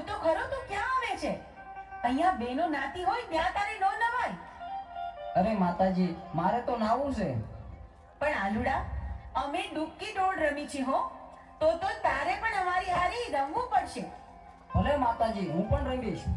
તો ખરો તું ક્યાં આવે છે? અહીંયા બેનો નાતી હોય ત્યાં તારે નો નવાય. અરે માતાજી, મારે તો નાવું છે. પણ આલુડા, અમે ડૂબકી દોડ રમી છે હો. તો તારે પણ અમારી હારી રમવું પડશે. ભલે માતાજી, હું પણ રમીશ.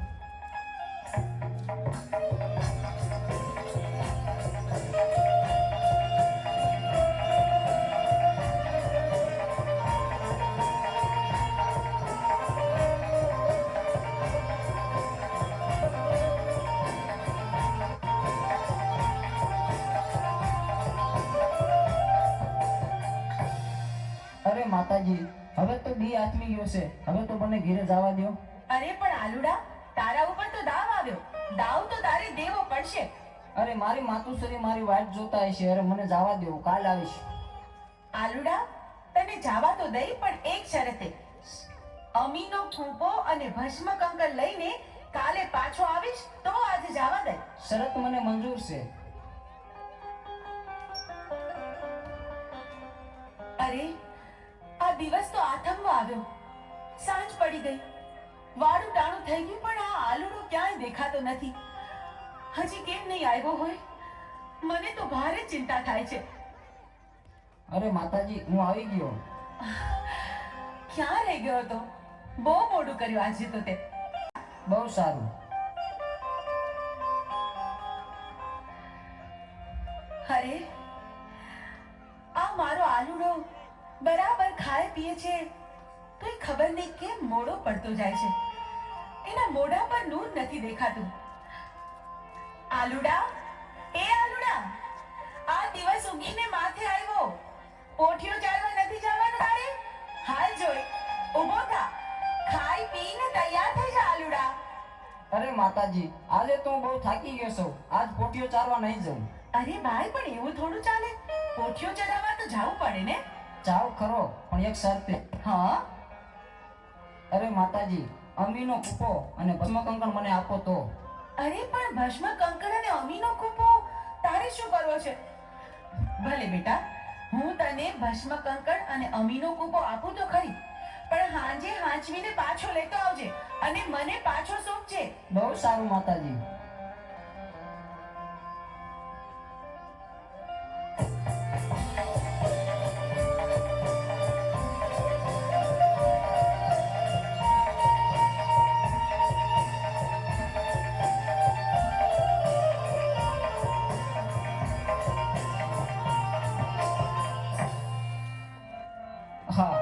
અરે માતાજી, હવે તો દી આથમી ગયો છે. હવે તો મને ઘરે જવા દો. અરે પણ આલુડા, તારા ઉપર તો દાવ આવ્યો. દાવ તો તારે દેવો પડશે. અરે મારી માતુશ્રી મારી વાટ જોતા હશે. અરે મને જવા દો, કાલ આવીશ. આલુડા, તને જવા તો દઈ, પણ એક શરતે. અમીનો ખૂંપો અને ભસ્મ કંકર લઈને કાલે પાછો આવીશ તો આજે જવા દે. શરત મને મંજૂર છે. અરે આ દિવસ તો આથમવા આવ્યો. સાંજ પડી ગઈ, વાળું ટાણું થઈ ગયું, પણ આ આલુડો ક્યાંય દેખાતો નથી. હજી કેમ નહીં આવ્યો હોય? મને તો ભારે ચિંતા થાય છે. અરે માતાજી, હું આવી ગયો. ક્યાં રહી ગયો હતો? બહુ મોડું કર્યું આજે તો તે. બહુ સારું. અરે આ મારો આલુડો બરાબર ખાય પીએ છે, તો એ ખબર નહીં કેમ મોડો પડતો જાય છે. એના મોઢા પર નૂર નથી દેખાતું. આલુડા, એ આલુડા, આ દિવસ ઉગીને માથે આવ્યો. પોઠિયો ચાલવા નથી જવાનું તારે? હાલ જોઈ, ઊભો થા, ખાઈ પીને તૈયાર થઈ જા આલુડા. અરે માતાજી, આજે તો હું બહુ થાકી ગયો છું. આજ પોટીયો ચારવા નહીં જાઉં. અરે ભાઈ, પણ એવું થોડું ચાલે. પોઠિયો ચડાવવા તો જવું પડે ને. જાવ ખરો, પણ એક શરતે. હા? અરે માતાજી, અમીનો કૂપો અને ભસ્મ કંકણ મને આપો તો. અરે પણ ભસ્મ કંકણ અને અમીનો કૂપો તારે શું કરવો છે? ભલે બેટા, હું તને ભસ્મ કંકણ અને અમીનો કૂપો આપું તો ખરી, પણ હાંજે હાંચવીને પાછો લેતો આવજે અને મને પાછો સોંપજે. બહુ સારું માતાજી. હા,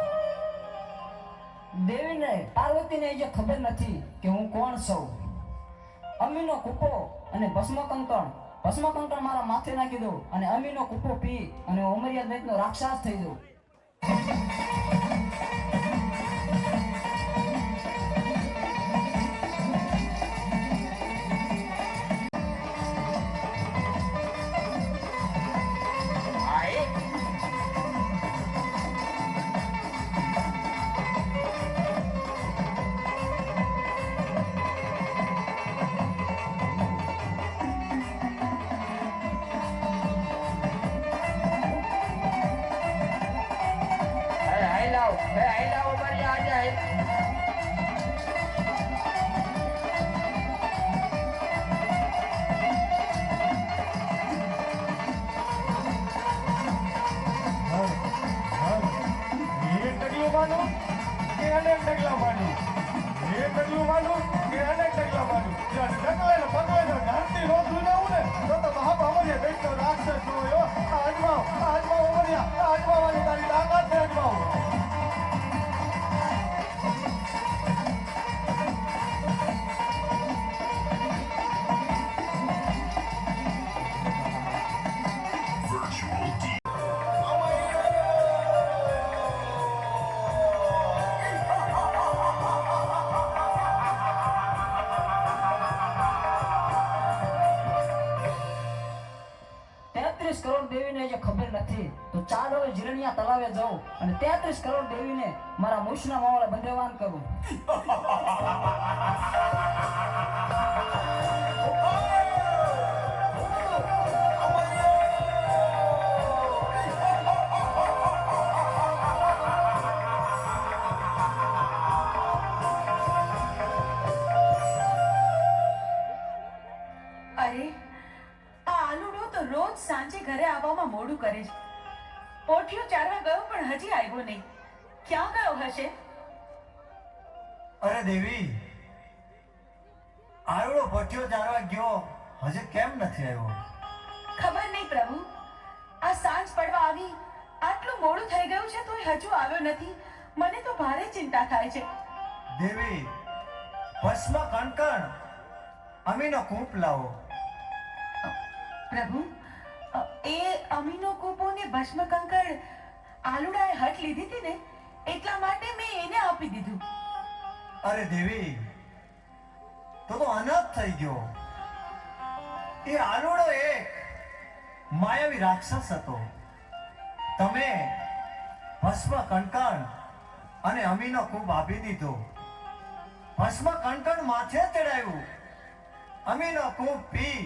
દેવીને પાર્વતીને જે ખબર નથી કે હું કોણ છું. અમીનો કૂપો અને ભસ્મ કંકણ મારા માથે નાખી દઉં અને અમીનો કૂપો પી અને ઉમરિયા દૈતનો રાક્ષસ થઈ દઉં. કરોડ દેવીને જે ખબર નથી, તો ચાલ હવે જીરણિયા તલાવે જાઉં અને 33 કરોડ દેવીને મારા મૂછના માવળે બંધવાન કરું. આવવામાં મોડું કરે છે. પોઠિયો ચારવા ગયો પણ હજી આવ્યો નહીં. ક્યાં ગયો હશે? અરે દેવી, આયડો ભઠ્યો ચારવા ગયો, હજી કેમ નથી આવ્યો? ખબર નહીં પ્રભુ. આ સાંજ પડવા આવી, આટલું મોડું થઈ ગયું છે તોય હજુ આવ્યો નથી. મને તો ભારે ચિંતા થાય છે. દેવી, ભસ્મ કણકણ અમીનો કૂપ લાવો. પ્રભુ, એ અમીનો કૂપો ને ભસ્મ કંકર આલુડાએ હટ લીધી હતી ને, એટલા માટે મેં એને આપી દીધું. અરે દેવી, તો અનર્થ થઈ ગયો. એ આલુડો એક માયાવી રાક્ષસ હતો. તમે ભસ્મ કણકણ અને અમીનો કૂપ આપી દીધો. ભસ્મ કણકણ માથે ચડાવ્યું, અમીનો કૂપ પી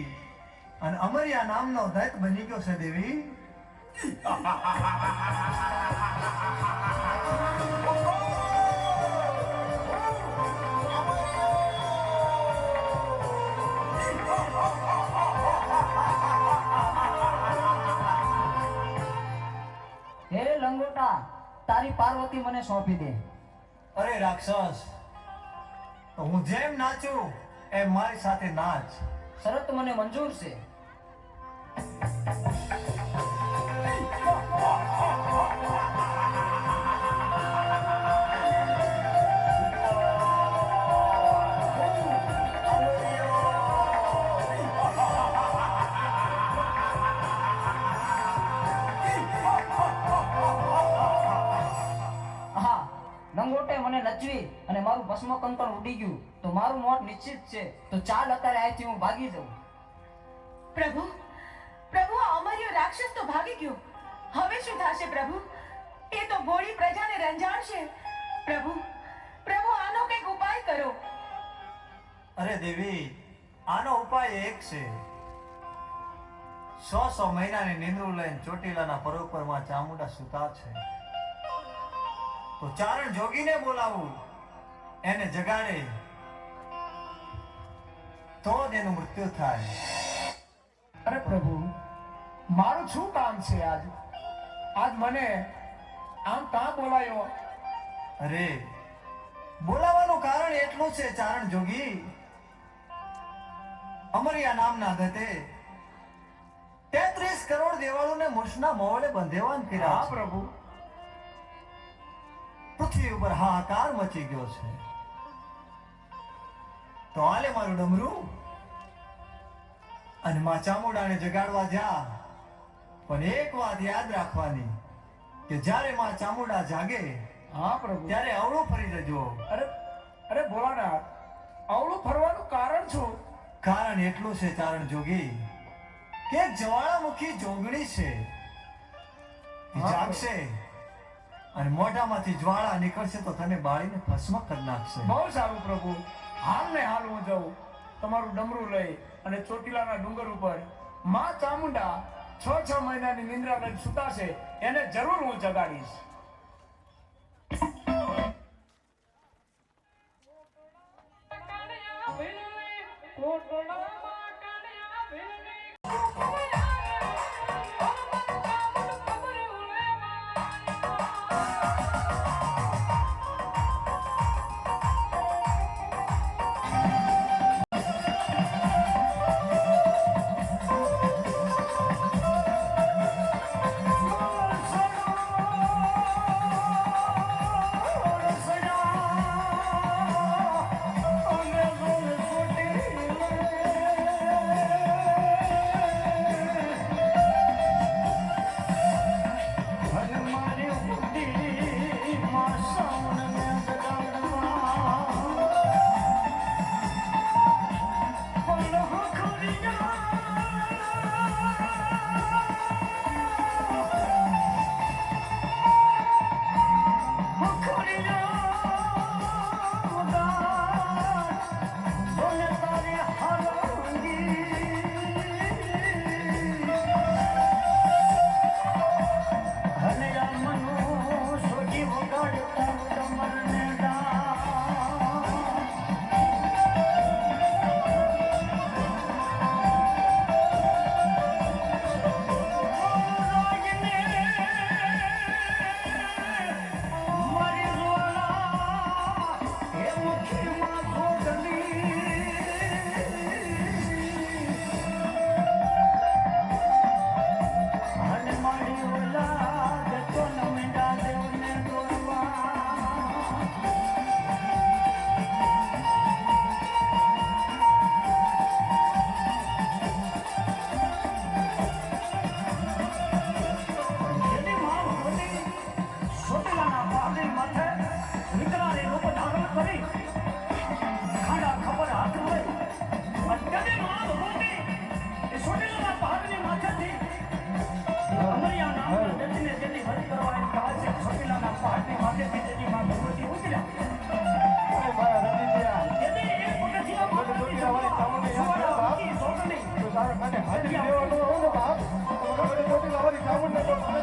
અને અમરિયા નામનો દૈત બની ગયો છે દેવી. હે લંગોટા, તારી પાર્વતી મને સોંપી દે. અરે રાક્ષસ, તો હું જેમ નાચું એમ મારી સાથે નાચ. શરત મને મંજૂર છે. લંગોટે મને નચવી અને મારું ભસ્મ કંકણ ઉડી ગયું તો મારું મોત નિશ્ચિત છે. તો ચાલ અત્યારે અહીંથી હું ભાગી જાઉં. પ્રભુ, પ્રભુ, આ અમર્યો રાક્ષસ તો ભાગી ગયો. હવે શું થશે પ્રભુ? એ તો ભોળી પ્રજાને રંજાડશે. પ્રભુ, પ્રભુ, આનો કંઈક ઉપાય કરો. અરે દેવી, આનો ઉપાય એક છે. 100 મહિનાની નીંદરું લઈને ચોટીલાના પરોપરમાં ચામુંડા સૂતા છે. તો ચારણ જોગીને બોલાવું, એને જગાડે તો જ એનું મૃત્યુ થાય. અરે પ્રભુ, મારું શું કામ છે આજ? આજ મને આમ કાં બોલાયો? અરે, બોલાવાનું કારણ એટલું છે ચારણ જોગી, અમરિયા નામના દત્તે 33 કરોડ દેવાળોને મૂછના મોવડે બંધેવાન કર્યા હા છે. પ્રભુ. પૃથ્વી ઉપર હાહાકાર મચી ગયો છે. તો હાલે મારું ડમરું અને માં ચામુંડાને જગાડવા જા. પણ એક વાત યાદ રાખવાની કે જ્યારે માં ચામુંડા જાગે હા પ્રભુ. ત્યારે અવળું ફરી જજો. અરે ભોળાનાથ, આવડું ફરવાનું કારણ શું? કારણ એટલું છે ચારણ જોગી કે એક જ્વાળામુખી જોગણી છે. એ હા, જાગશે અને મોઢામાંથી જ્વાળા નીકળશે તો તને બાળીને ભસ્મ કરી નાખશે. બહુ સારું પ્રભુ. હાલ ને હાલ હું જાઉં તમારું ડમરું લઈ અને ચોટીલાના ડુંગર ઉપર માં ચામુંડા 6 મહિનાની નિંદ્રા લઈને સૂતા છે, એને જરૂર હું જગાડીશ.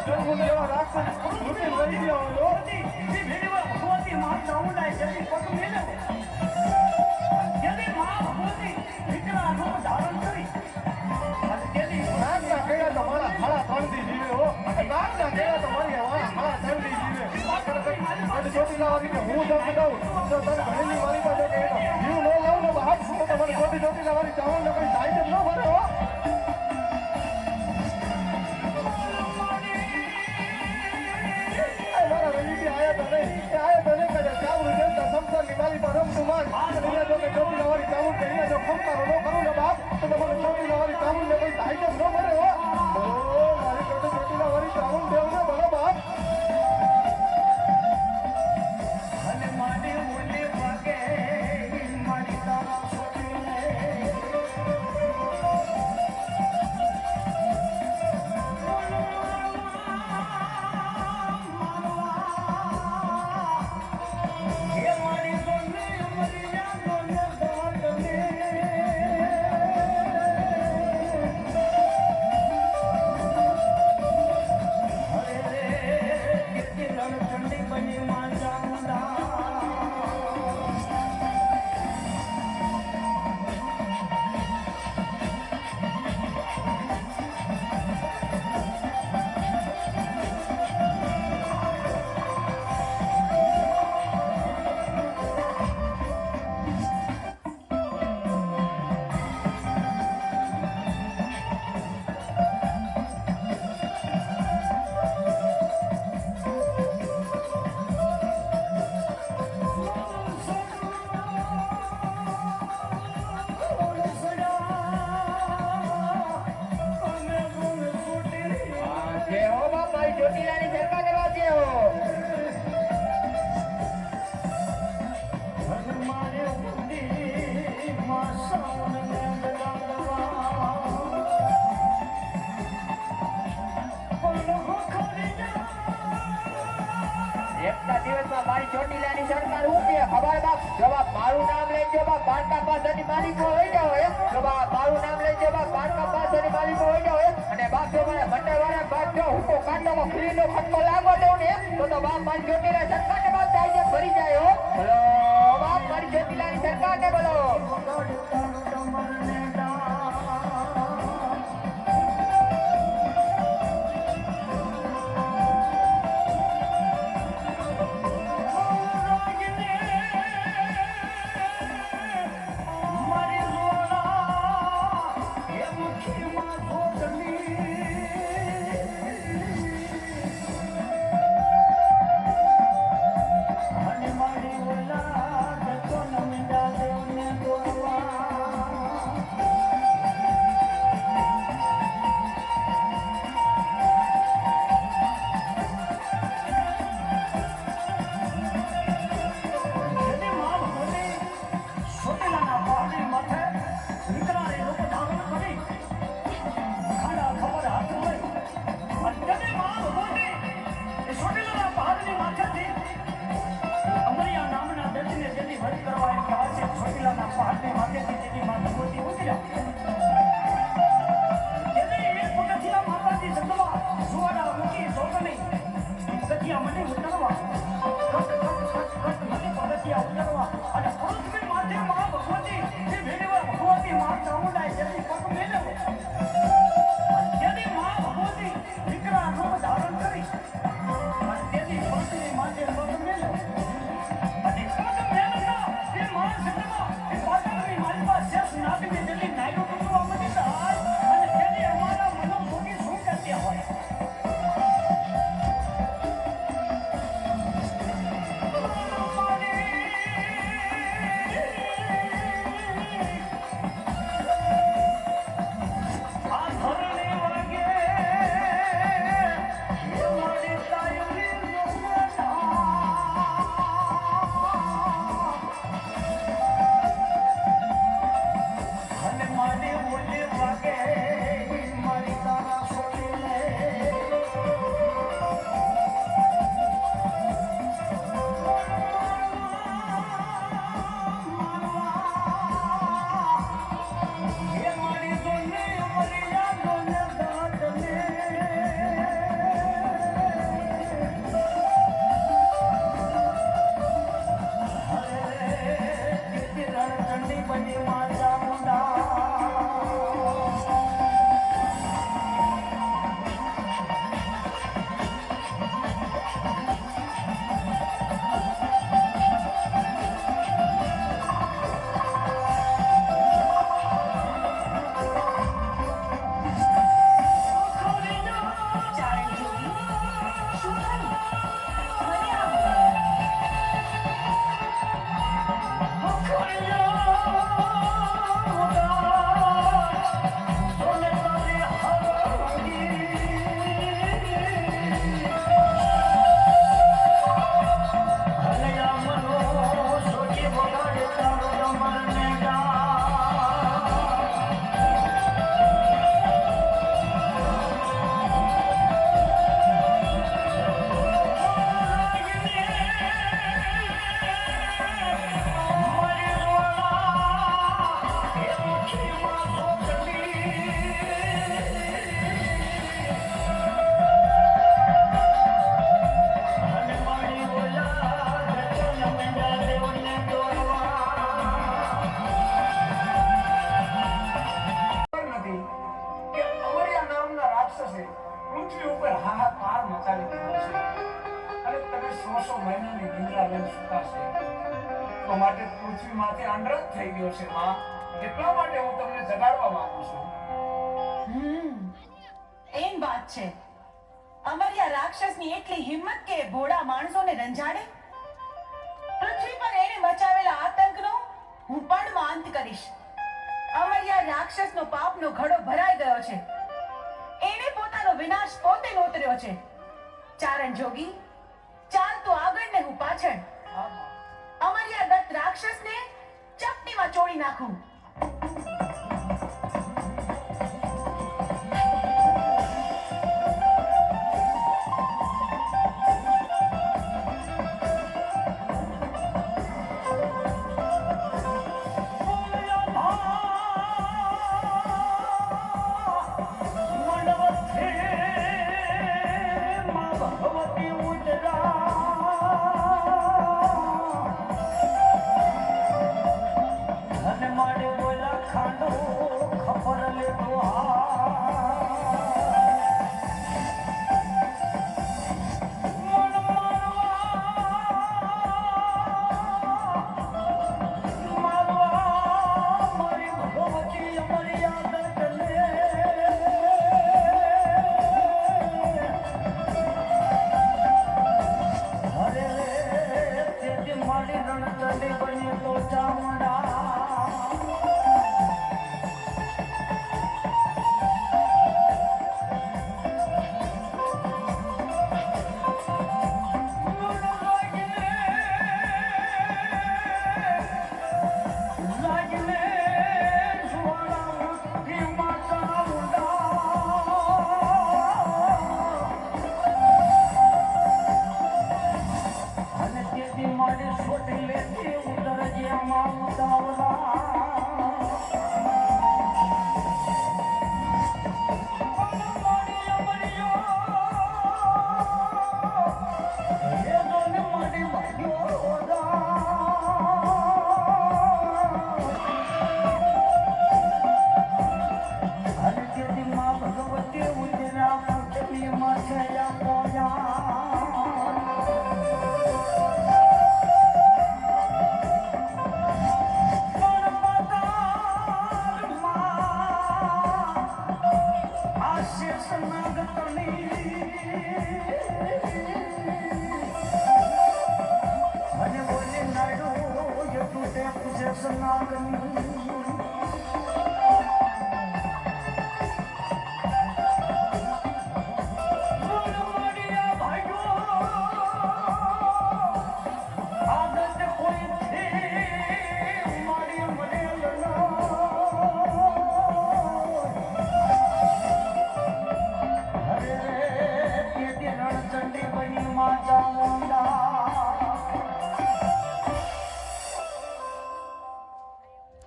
જંગલ જેવા રાક્ષસ લૂંટી લઈ ગયા હોય હો. એ ભેડીમાં ભગવતી માં ચામુંડાએ જલ્દી પગ મેલ્યો. જલ્દી માં ભગવતી વિકરાળ રૂપ ધારણ કરી અને જલ્દી નાગના કેળા તો મારા હાડા ત્રણથી જીવે હો. નાગના કેળા તો મારી હાડા ત્રણથી જીવે. ચોટીલાવાળીને હું જો કહેવું તો તને ઘણીની વાળી પાસે કે જીવ ન લઉં ને બાપ શું તમારી ચોટીલાવાળી ચાવલ ને કોઈ સાઈડ જ ન ભરે હો. મારા રંગીથી આયા તો નહીં એ આયા તો નહીં કરે ચાવલ જનતા સંસારની મારી પર રમતું માન અહીંયા જો કે ચોટીલાવાળી ચાવલ કે અહીંયા જો ખમકારો ન કરું ને બાપ તો તમારે ચોટીલાવાળી ચાવલ ને કોઈ સાઈડ જ ન ભરે હો. મારી ચોટીલાવાળી ચાવલ દેવ ને ભલે બાપ. મારી ચોટીલાની સરકાર હું કે ખબર બાપ જવાબ મારું નામ લઈ જો બાપ બારકા પાસની માલિકો હોય જાવ જો બાપ મારું નામ લઈ જો બાપ બારકા પાસની માલિકો હોય જાવ અને બાપ જો મને મંડળવાળા બાપ જો હુકો કાંટોમાં ફ્રીનો ખટકો લાગો દઉં ને તો બાપ મારી ચોટીલા સરકારને બાપ જાય ભરી જાય હો. બોલો બાપ મારી ચોટીલાની સરકારને બોલો. અને મારી ઓલા દત્તો નમિંદા દેવને બોલવા પૃથ્વી ઉપર હાહાકાર મચાવી દીધો છે અને તમે 100 મહિનાની નિંદ્રા લઈને સૂતા છે તો માટે પૃથ્વીમાંથી અંડરત થઈ ગયો છે માં એટલા માટે હું તમને જગાડવા માંગુ છું એમ વાત છે અમર્યા રાક્ષસની એટલી હિંમત કે ભોળા માણસોને રંજાડે પૃથ્વી પર એને મચાવેલા આતંકનો હું પણ અંત કરીશ અમર્યા રાક્ષસનો પાપનો ઘડો ભરાઈ ગયો છે એને પોતાનો વિનાશ પોતે નોતર્યો છે ચારણ જોગી ચાલ તું આગળ ને હું પાછળ અમર્યા દત્ત રાક્ષસને ચપટીમાં ચોળી નાખું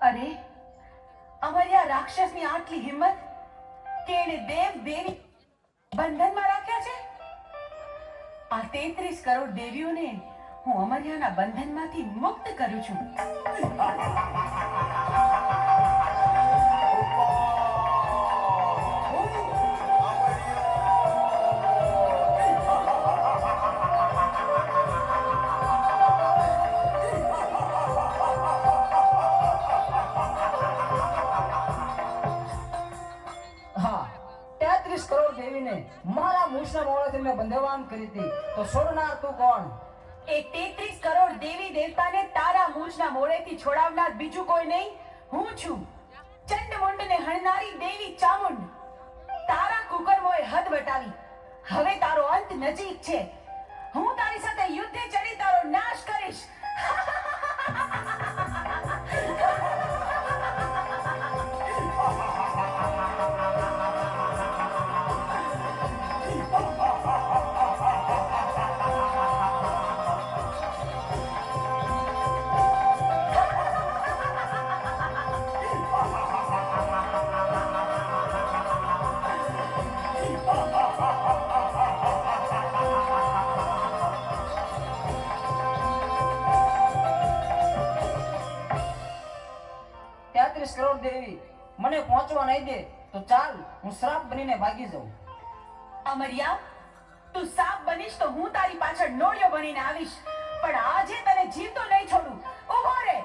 અરે અમર્યા રાક્ષસની આટલી હિંમત કે એને દેવ દેવી બંધનમાં રાખ્યા છે આ 33 કરોડ દેવીઓને હું અમર્યાના બંધનમાંથી મુક્ત કરું છું મારા મૂછના મોળેથી મેં બંધવાન કરી હતી તો છોડનાર તું કોણ એ 33 કરોડ દેવી દેવતાને તારા મૂછના મોળેથી છોડાવનાર બીજું કોઈ નહીં હું છું ચંડમુંડને હણનારી દેવી ચામુંડ તારા કુકર્મોએ હદ વટાવી હવે તારો અંત નજીક છે હું તારી સાથે યુદ્ધે ચડી તારો નાશ કરીશ કરોડ દેવી મને પહોંચવા નહીં દે તો ચાલ હું શ્રાપ બનીને ભાગી જાઉં અમરિયા, તું સાપ બનીશ તો હું તારી પાછળ નોળિયો બનીને આવીશ, પણ આજે તને જીવતો નહીં છોડું. ઊભો રહે.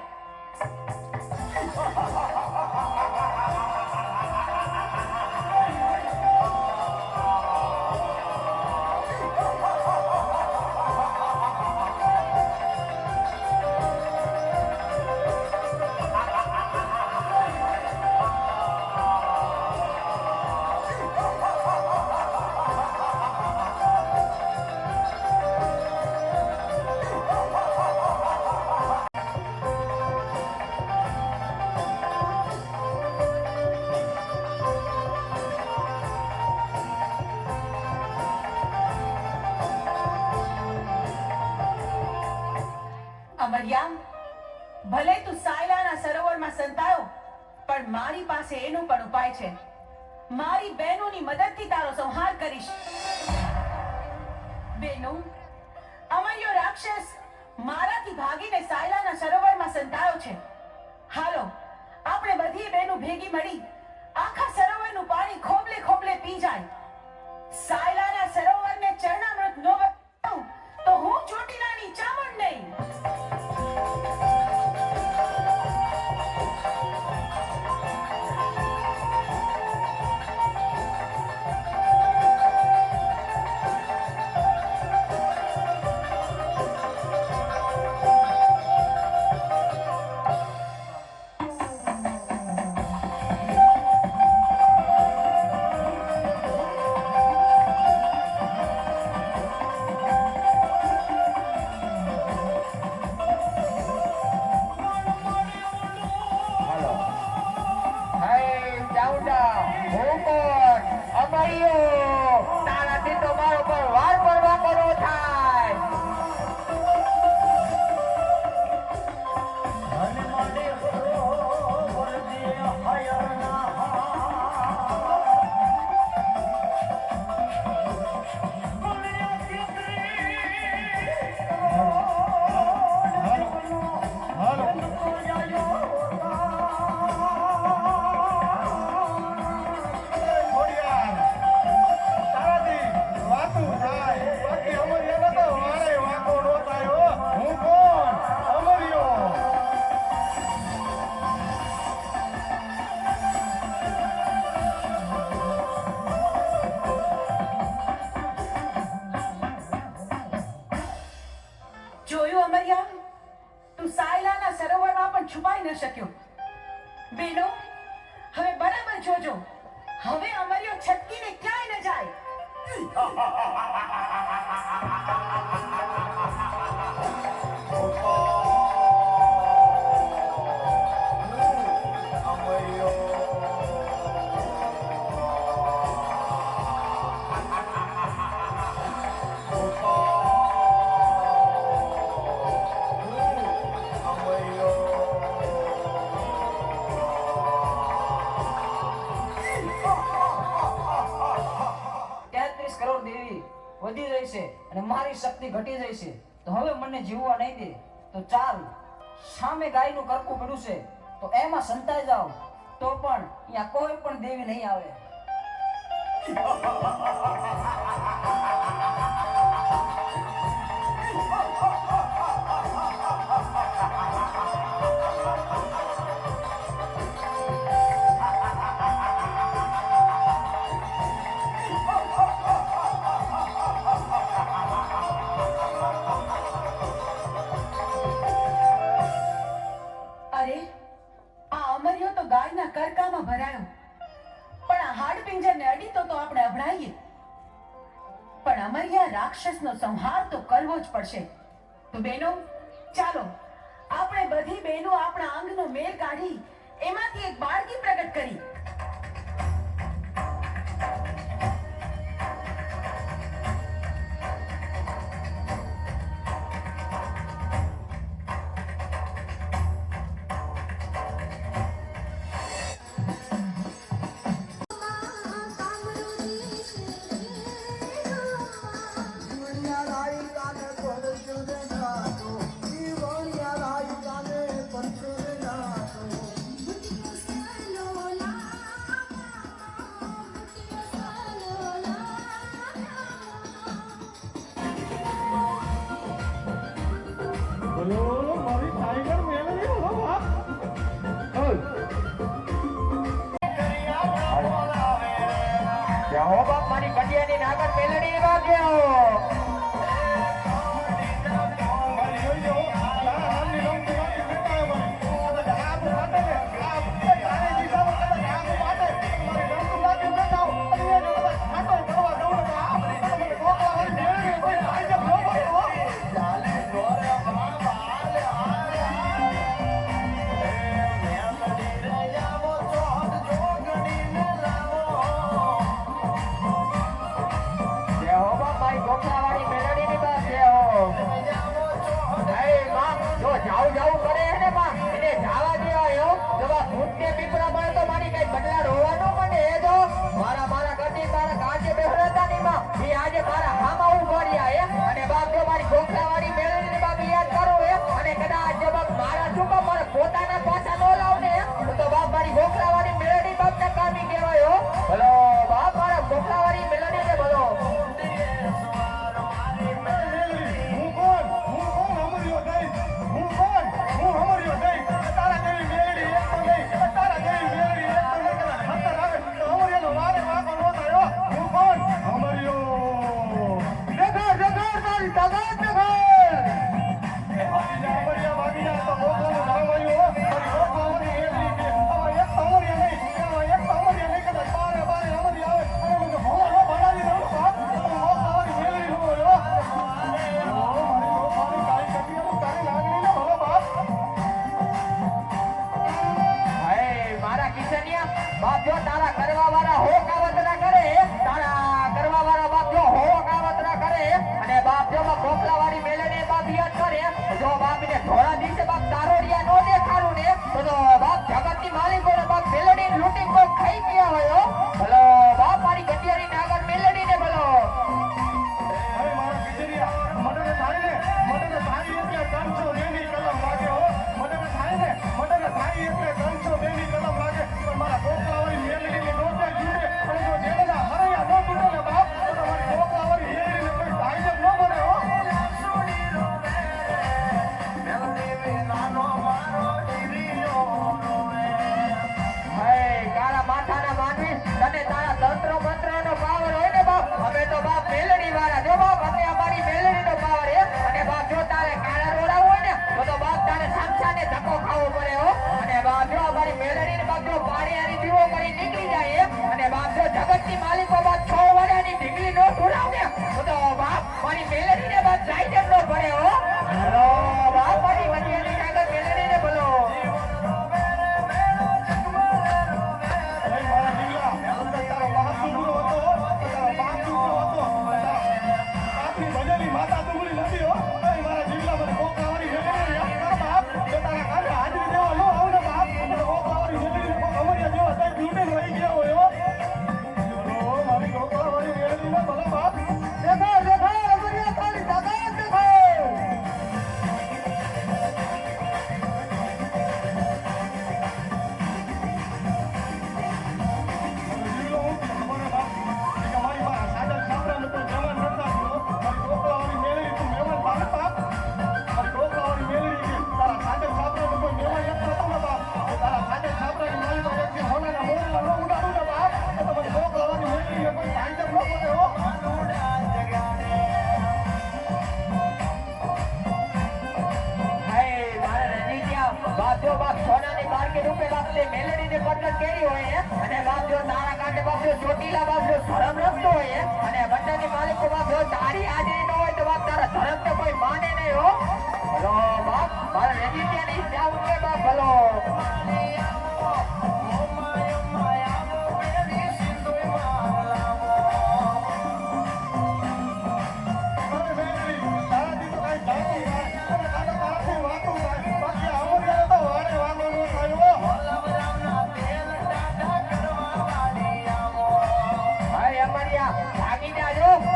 અમરિયા, ભલે તું સાયલાના સરોવરમાં સંતાયો, પણ મારી પાસે એનો પણ ઉપાય છે. મારી બહેનોની મદદથી તારો સંહાર કરીશ. બહેનો, અમરિયો રાક્ષસ મારાથી ભાગીને સાયલાના સરોવરમાં સંતાયો છે. હાલો, આપણે બધી બહેનો ભેગી મળી આખા સરોવરનું પાણી ખોબલે ખોબલે પી જાય. સાયલાના સરોવરને ચરણામૃત ન બનાવું તો હું ચોટીલાની ચામુંડ નહીં. હાલો. હે ચાઉંડા, હું કોણ? અમરિયો. તારાથી તો મારો પર વાર પરવા કરો થાય. જોયું અમરિયા, તું સાયલાના સરોવરમાં પણ છુપાઈ ન શક્યો. બેનો, હવે બરાબર જોજો, હવે અમરિયો છટકીને ક્યાંય ન જાય. કરોડ દેવી વધી રહી છે અને મારી શક્તિ ઘટી રહી છે, તો હવે મને જીવવા નહીં દે. તો ચાલ, સામે ગાયનું કરકું પડ્યું છે, તો એમાં સંતાઈ જાઓ, તો પણ અહીંયા કોઈ પણ દેવી નહીં આવે. અરે, આ અમરિયો તો ગાયના કરકામાં ભરાયો, પણ આ હાડપિંજરને અડીતો તો આપણે અભડાઈએ. પણ અમરિયા રાક્ષસનો સંહાર તો કરવો જ પડશે. તો બહેનો, ચાલો આપણે બધી બહેનો આપણા અંગનો મેલ કાઢી એમાંથી એક બાળકી પ્રગટ કરી. Thank you. તાકાત દેખાડ ભાગી જા અમરિયા ભાગી જા તો ગોખલાનો ધર્મ આવ્યો મારી ગોખલાવાની મેલડી છે આમાં એક સામરિયા નહીં કદાચ બારે અમરિયા આવે અને મને ભોળો બનાવી દઉં બાપ તો ગોખલાવાની મેલડી હોય મારી ગોખલાની કાઈ કટિયાનો તારી લાગણી ને ભલો બાપ હે મારા કિશનિયા બાપ જો તારા કરવા વાળા હો કાવત ના કરે તારા કરવા વાળા બાપ જો હો કાવત ના કરે અને બાપ જો ગોખલાવાળી મેલડી બાપ યાદ કરે જો બાપ ને ધોળા દિવસે બાપ તારોડિયા નો દેખાડું ને તો બાપ જગતની માલિકો ને બાપ મેલડી લૂંટી કો ખાઈ ગયા હોય ભલો બાપ મારી ગટિયારી નાગર મેલડી ને ભલો અરે મારા કિશનિયા મને થાય ને એટલે 300 દેની કલમ લાગે હો મને થાય ને એટલે 300 દેની કલમ લાગે પણ મારા ગોખલાવાળી મેલડીની નોટે જુએ અને જો જેના હરૈયા નો તૂટે ને બાપ તો મારી ગોખલાવાળી મેલડીને કોઈ ધાઈ જ ન બને હો હે કાળા માથાના માનવી તને તારા તંત્ર મંત્રનો પાવર હોય ને બાપ અમે તો બાપ મેલડી વાળા જો બાપ અમે અમારી મેલડીનો પાવર હે અને બાપ જો તારે કાળા રોડા હોય ને તો બાપ તારે સામસાને ધક્કો ખાવો પડે હો અને બાપ જો અમારી મેલડીને બાપ જો પાણીયારી દીવો કરી નીકળી જાય અને બાપ જો જગતની માલિકો બાપ 6 વાળાની ઢીંગલી નો ઢોળાવ ને તો બાપ મારી મેલડીને બાપ જાય તેમ નો પડે હો હલો બાપ મારી વચ્ચેની કાગળ મેલડીને બોલો મારા દીકરા તારો બાપ દુબળો હતો આપની ભજેલી માતા દુબળી નથી હો મારા દીકરા મને ગોખલાવાળી મેલડી યાદ કર બાપ જો તારા કાલે હાજરી દેવા ન આવ ને બાપ મને ગોખલાવાળી મેલડીને કોઈ અમરિયા જેવા સાહેબ લૂંટીને વહી ગયા હોય હો મારી ગોખલાવાળી મેલડીને ભલો બાપ દેખાડ અમરિયા તારી તાકાત દેખાડ બાપ જો બાપ સોનાની માર્કેટ ઉપર બાપ તે મેલડીને પટલ કેરી હોય અને બાપ જો તારા કાંઠે બાપ જો ચોટીલા બાપ જો ધર્મ રખતો હોય અને બંનેની માલિકો બાપ જો તારી હાજરી ન હોય તો બાપ તારા ધર્મ તો કોઈ માને નહીં હો ભલો બાપ મારા રેજીત્યાની ત્યાં ઉકે બાપ ભલો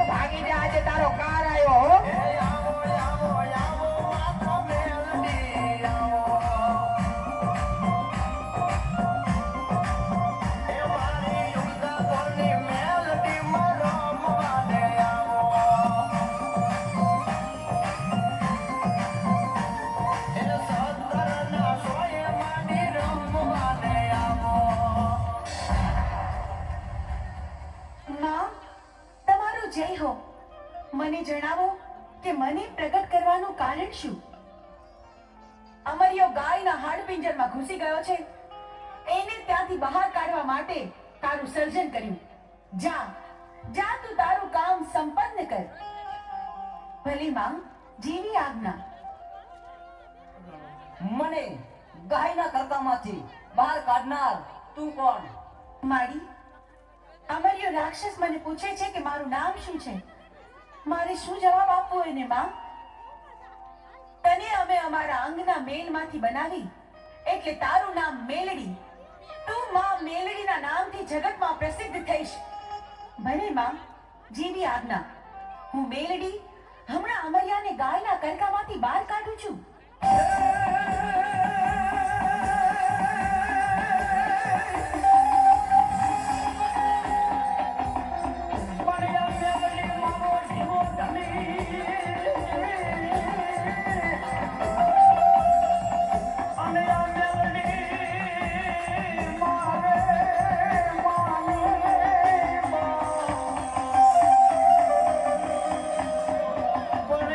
ભાગી જા આજે તારો કાર આવ્યો હો જય હો મને જણાવો કે મને પ્રગટ કરવાનું કારણ શું અમરિયો ગાયના હાડપિંજરમાં ઘૂસી ગયો છે એને ત્યાંથી બહાર કાઢવા માટે તારું સર્જન કર્યું જા તું તારું કામ સંપન્ન કર ભલે માં જીવી આજ્ઞા મને ગાયના કરતામાંથી બહાર કાઢનાર તું કોણ મારી અમરિયો રાક્ષસ મને પૂછે છે કે મારું નામ શું છે મારે શું જવાબ આપવો એને માં તને અમે અમારા અંગના મેલમાંથી બનાવી એટલે તારું નામ મેલડી તું માં મેલડીના નામથી જગતમાં પ્રસિદ્ધ થઈશ ભલે માં જીવી આજ્ઞા હું મેલડી હમણાં અમરિયાને ગાયના કરકામાંથી બહાર કાઢું છું પણ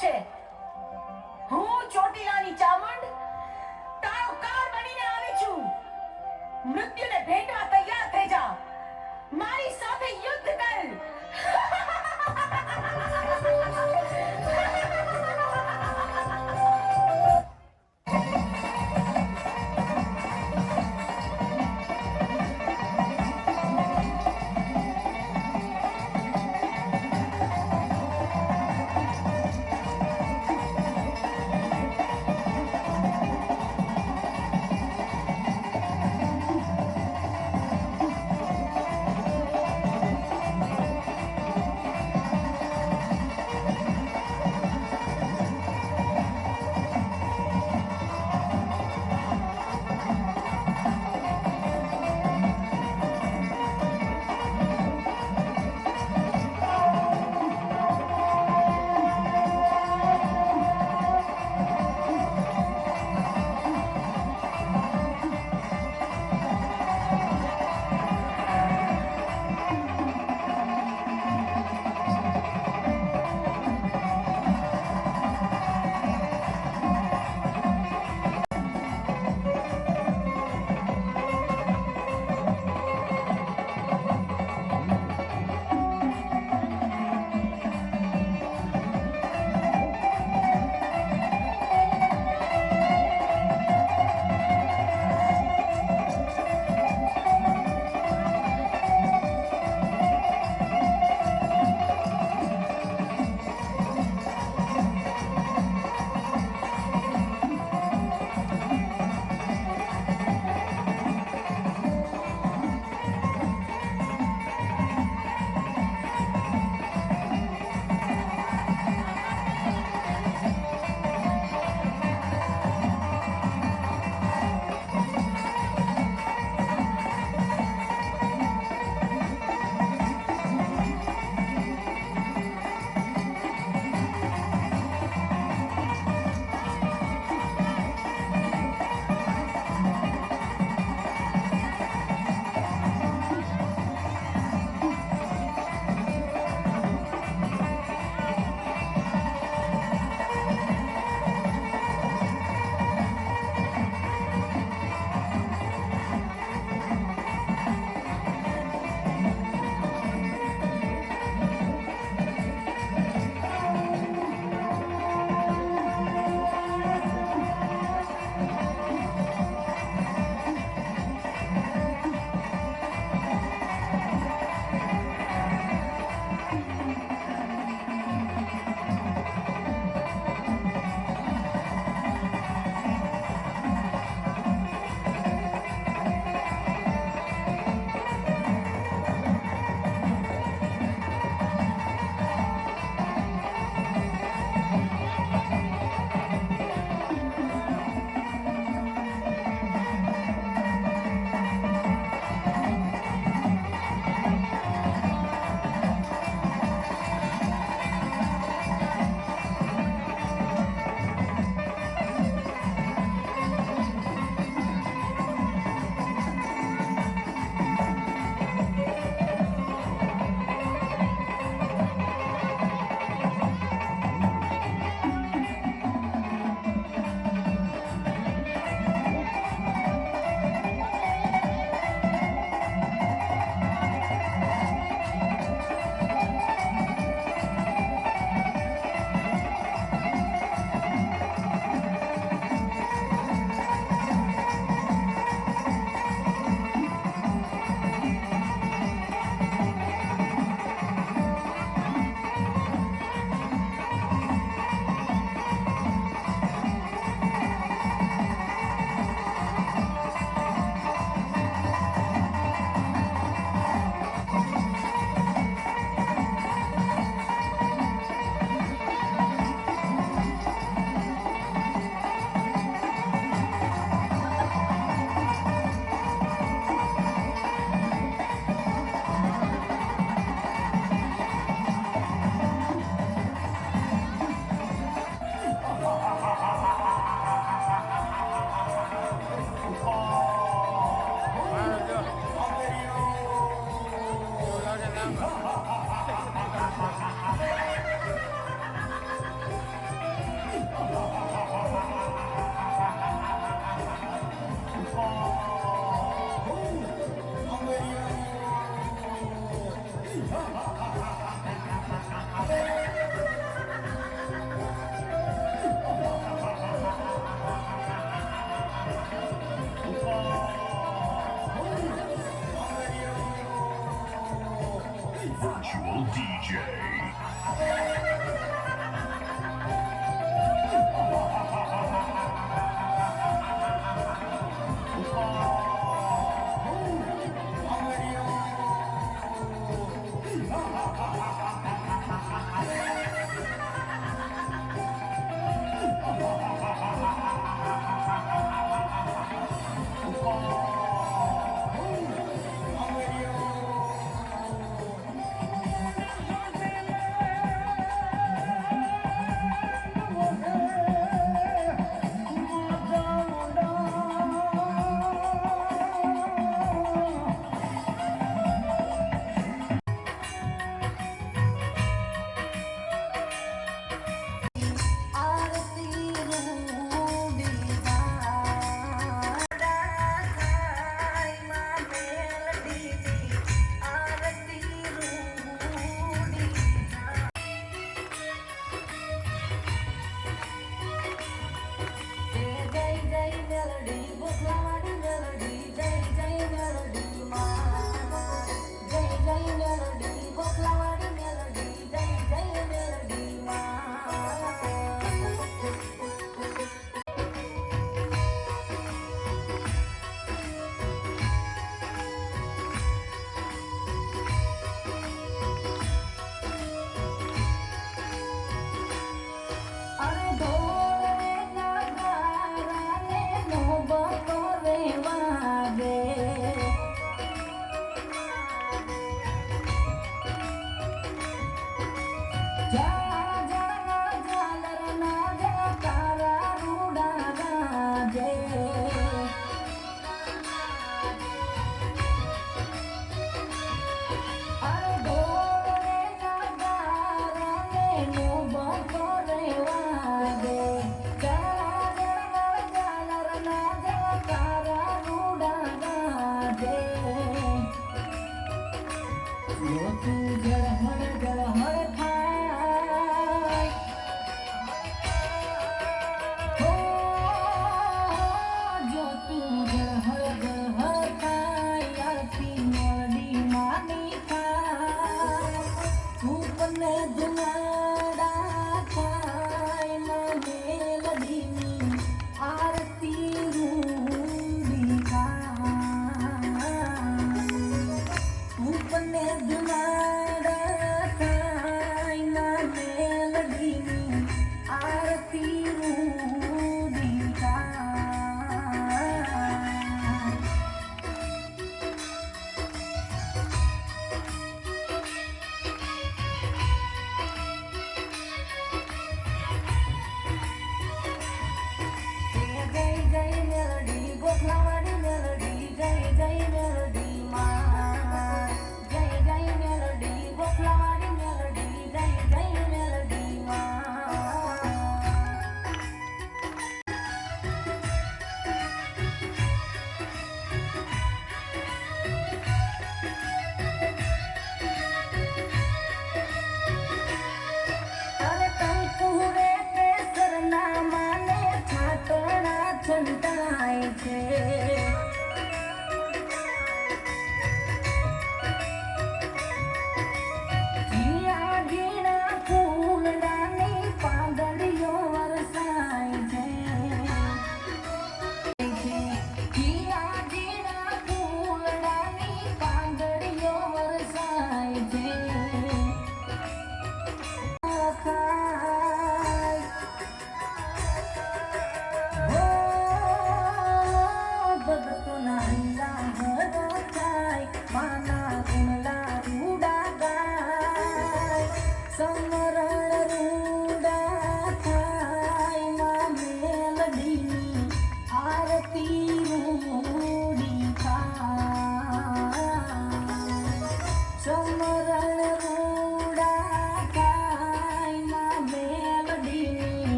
છે. હું ચોટીલાની ચામુંડ તારો કાળ બનીને આવી છું. મૃત્યુને ભેટવા તૈયાર થઈ જા. મારી સાથે યુદ્ધ કર.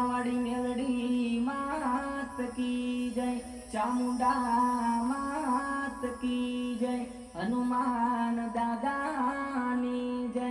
લુણાવાડી મેલડી માત કી જય, ચામુંડા માત કી જય, હનુમાન દાદાની જય.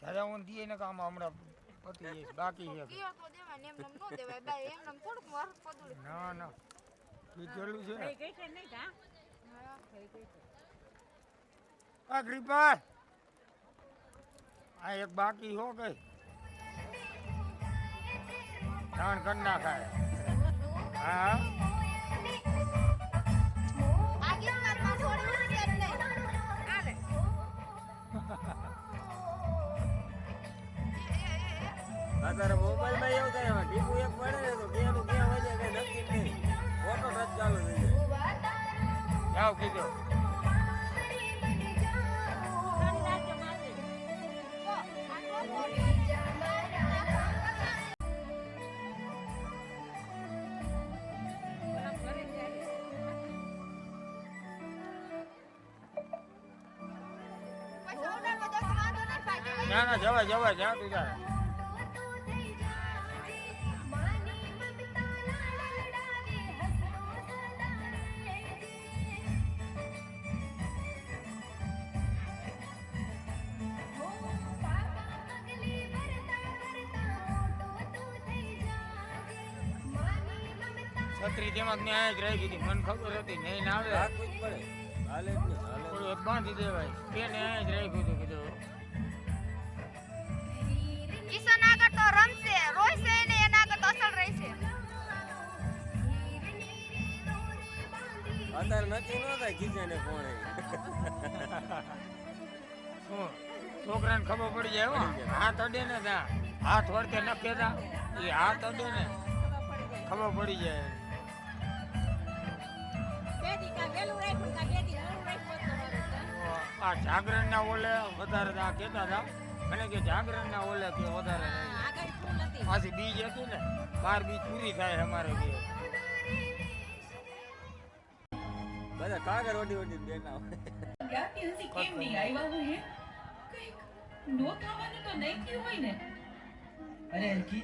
દાદા હું દીએ ને કામ હમણાં પતી જઈશ બાકી છે કીયો તો દેવાય ને એમ ન દેવાય બાય એમ નમ થોડુંક વાર પદુડી ના ના કીધેલું છે થઈ ગઈ છે નહીં કા હા થઈ ગઈ છે આ કૃપા આ એક બાકી હો ગઈ ધાણ કર નાખાય હા આગે મારમાં છોડી દે ને આલે અત્યારે મોબાઈલમાં એવું થાય એમાં ટીપુ એક પડે ને તો ક્યાંનું ક્યાં હોય છે કઈ નક્કી જ નહીં ફોટો ટચ ચાલુ થઈ જાય જાઓ કીધો ના ના જવાય જવાય જા તું જા છત્રી તેમાં ન્યાય જ રહી ગઈ મને ખબર હતી નહીં ના આવે રાખવું જ પડે હાલે જ નહીં હાલે જ થોડું બાંધી દેવાય તે ન્યાય જ રહી ગયું કીધું ઈશાન આગળ તો રમશે રોયશે ને એના આગળ તો અસર રહેશે અત્યારે નક્કી ન થાય ખીચાને કોણે શું છોકરાને ખબર પડી જાય હો હાથ અડે ને ત્યાં હાથ વળતે ન કહેતા એ હાથ અડે ને ખબર પડી જાય આ જાગરણ ના ઓલે વધારે આ કહેતા હતા મને કે જાગરણ ના ઓલે કે વધારે નહીં. પાછી બીજ હતી ને 12 બીજ પૂરી થાય અમારે કે બધા કાગર ઓડી ઓડી બેઠા હોય યાર તુલસી કેમ નહીં આવ્યા હોય કંઈક નો થવાનું તો નહીં થયું હોય ને અરે અલકી